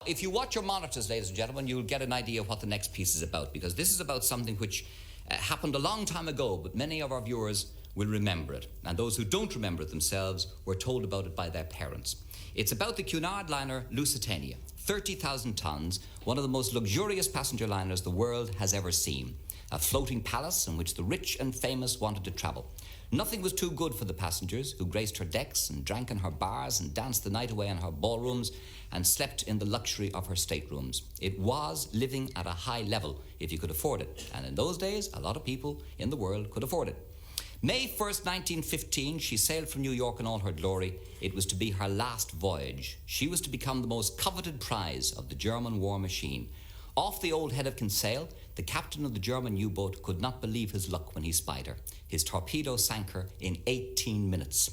If you watch your monitors, ladies and gentlemen, you'll get an idea of what the next piece is about, because this is about something which happened a long time ago, but many of our viewers will remember it. And those who don't remember it themselves were told about it by their parents. It's about the Cunard Liner Lusitania, 30,000 tons, one of the most luxurious passenger liners the world has ever seen. A floating palace in which the rich and famous wanted to travel. Nothing was too good for the passengers, who graced her decks and drank in her bars and danced the night away in her ballrooms and slept in the luxury of her staterooms. It was living at a high level, if you could afford it. And in those days, a lot of people in the world could afford it. May 1st, 1915, she sailed from New York in all her glory. It was to be her last voyage. She was to become the most coveted prize of the German war machine. Off the old head of Kinsale, the captain of the German U-boat could not believe his luck when he spied her. His torpedo sank her in 18 minutes.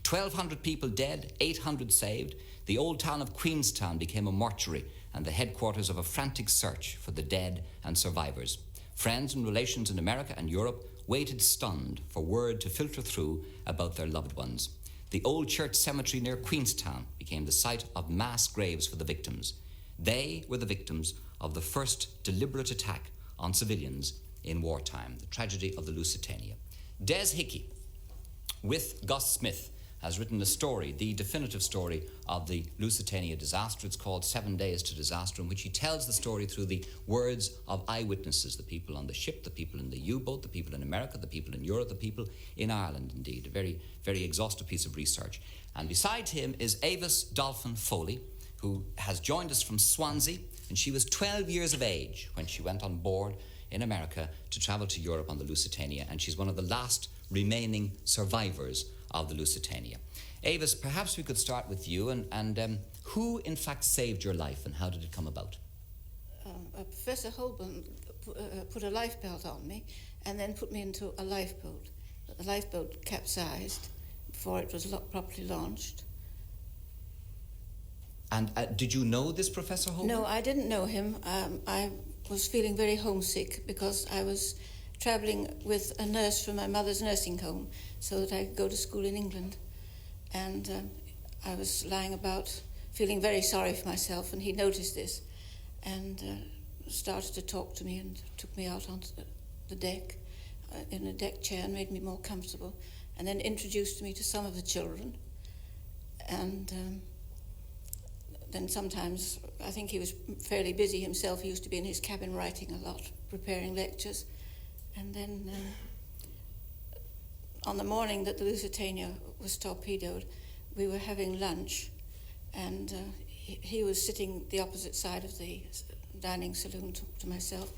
1,200 people dead, 800 saved. The old town of Queenstown became a mortuary and the headquarters of a frantic search for the dead and survivors. Friends and relations in America and Europe waited stunned for word to filter through about their loved ones. The old church cemetery near Queenstown became the site of mass graves for the victims. They were the victims of the first deliberate attack on civilians in wartime, the tragedy of the Lusitania. Des Hickey, with Gus Smith, has written a story, the definitive story of the Lusitania disaster. It's called 7 Days to Disaster, in which he tells the story through the words of eyewitnesses, the people on the ship, the people in the U-boat, the people in America, the people in Europe, the people in Ireland, indeed. A very, very exhaustive piece of research. And beside him is Avis Dolphin Foley, who has joined us from Swansea, and she was 12 years of age when she went on board in America to travel to Europe on the Lusitania, and she's one of the last remaining survivors of the Lusitania. Avis, perhaps we could start with you, and who in fact saved your life and how did it come about? Professor Holborn put a life belt on me and then put me into a lifeboat. The lifeboat capsized before it was properly launched. And did you know this Professor Holborn? No, I didn't know him. I was feeling very homesick because I was travelling with a nurse from my mother's nursing home so that I could go to school in England. And I was lying about feeling very sorry for myself, and he noticed this and started to talk to me and took me out onto the deck in a deck chair and made me more comfortable, and then introduced me to some of the children. And then sometimes, I think he was fairly busy himself. He used to be in his cabin writing a lot, preparing lectures. And then on the morning that the Lusitania was torpedoed, we were having lunch, and he was sitting the opposite side of the dining saloon to myself,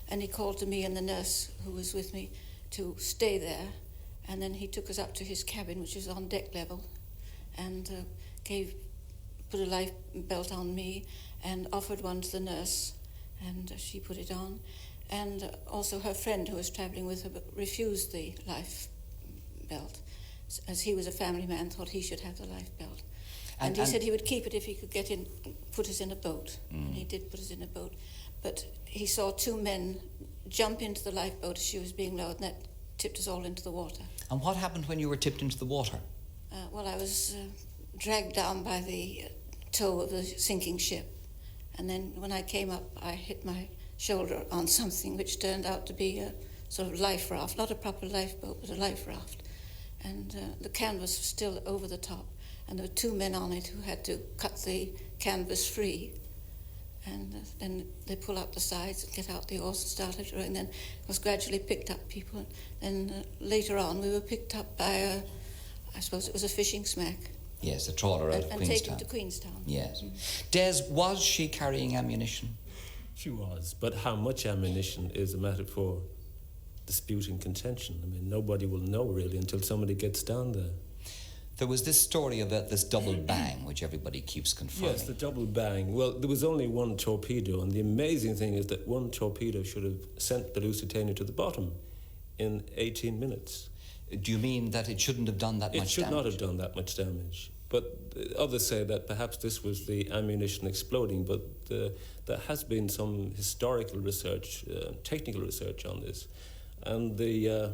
and he called to me and the nurse who was with me to stay there, and then he took us up to his cabin, which is on deck level, and put a life belt on me and offered one to the nurse, and she put it on. And also her friend who was travelling with her but refused the life belt, as he was a family man, thought he should have the life belt. And he said he would keep it if he could put us in a boat. And he did put us in a boat. But he saw two men jump into the lifeboat as she was being lowered, and that tipped us all into the water. And what happened when you were tipped into the water? Well, I was dragged down by the tow of the sinking ship. And then when I came up, I hit my shoulder on something which turned out to be a sort of life raft, not a proper lifeboat, but a life raft. And the canvas was still over the top, and there were two men on it who had to cut the canvas free. And then they pull out the sides and get out the oars and started rowing. Then it was gradually picked up people. And later on, we were picked up by I suppose it was a fishing smack. Yes, a trawler out of Queenstown. And taken to Queenstown. Yes. Des, was she carrying ammunition? She was, but how much ammunition is a matter for dispute and contention. I mean, nobody will know really until somebody gets down there. There was this story about this double bang, which everybody keeps confirming. Yes, the double bang. Well, there was only one torpedo, and the amazing thing is that one torpedo should have sent the Lusitania to the bottom in 18 minutes. Do you mean that it shouldn't have done that much damage? It should not have done that much damage. But others say that perhaps this was the ammunition exploding, but there has been some historical research, technical research on this. And the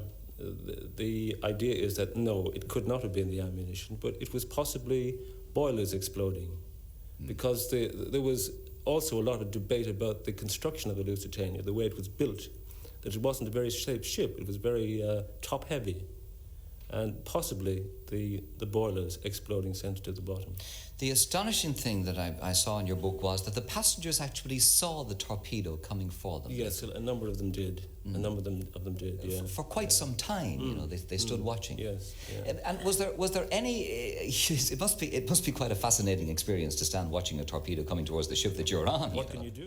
idea is that no, it could not have been the ammunition, but it was possibly boilers exploding, because there was also a lot of debate about the construction of the Lusitania, the way it was built, that it wasn't a very safe ship. It was very top-heavy, and possibly the boilers exploding sent it to the bottom. The astonishing thing that I saw in your book was that the passengers actually saw the torpedo coming for them. Yes, a number of them did. A number of them did, yeah. For quite some time, you know, they stood watching. Yes. Yeah. And was there any? It must be quite a fascinating experience to stand watching a torpedo coming towards the ship that you're on. What can you do?